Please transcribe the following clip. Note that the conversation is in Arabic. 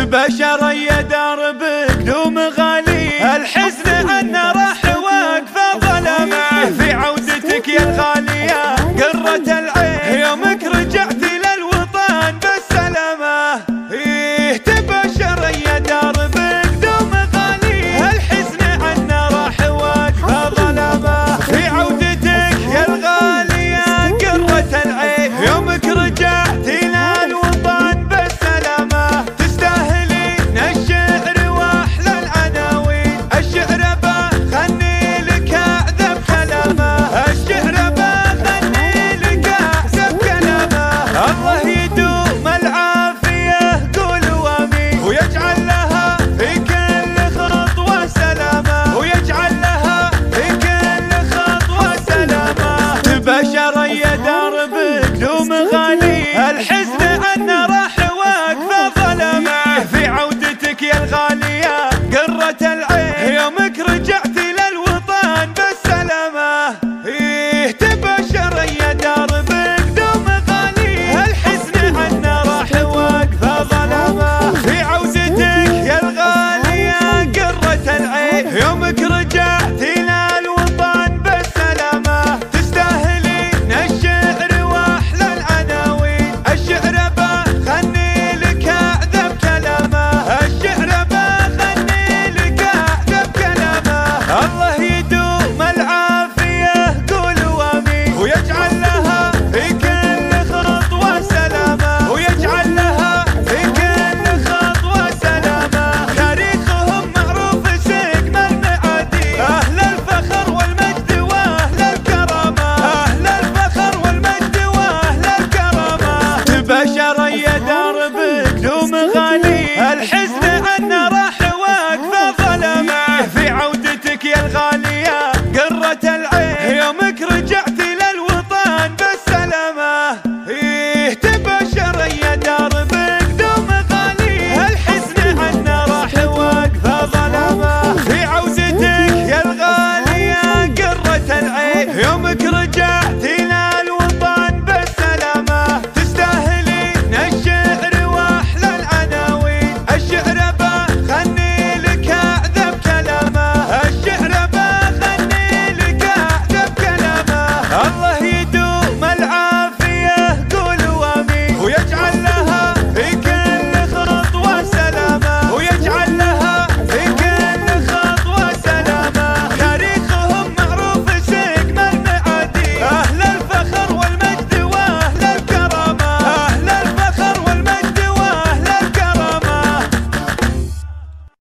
تبشر يا درب قدوم غالي، الحزن أنه راح واقفة ظلمه في عودتك يا الغالية قرة العين، يومك رجعت للوطن بالسلامة. تبشر يا درب قدوم غالي، الحزن أنه راح واقفة ظلمه في عودتك يا الغالية قرة العين، يومك رجعت للوطن بالسلامة. تستاهلين الشعر واحلى العناوين، الشعر بغني لك اعذب كلامه، الشعر بغني لك اعذب كلامه. الله يدوم العافية قول وامين، ويجعل لها في كل خطوة سلامة، ويجعل لها في كل خطوة سلامة. تبشر يا درب قدوم غالي، الحزن أنه راح واقفة ظلمه في عودتك يا الغالية قرة العين، يومك رجعت للوطن بالسلامة. تبشر يا درب قدوم غالي، الحزن أنه راح واقفة ظلمه في عودتك يا الغالية قرة العين، يومك رجعت للوطن بالسلامة. تستاهلين الشعر واحلى العناوين، الشعر بغني لك اعذب كلامه، الشعر بغني لك اعذب كلامه. الله يدوم العافية قول وامين، ويجعل لها في كل خطوة سلامة، ويجعل لها في كل خطوة سلامة. تاريخهم معروف سقم المعادي، أهل الفخر والمجد وأهل الكرامة، أهل الفخر والمجد وأهل الكرامة. تبشر يا درب قدوم غالي،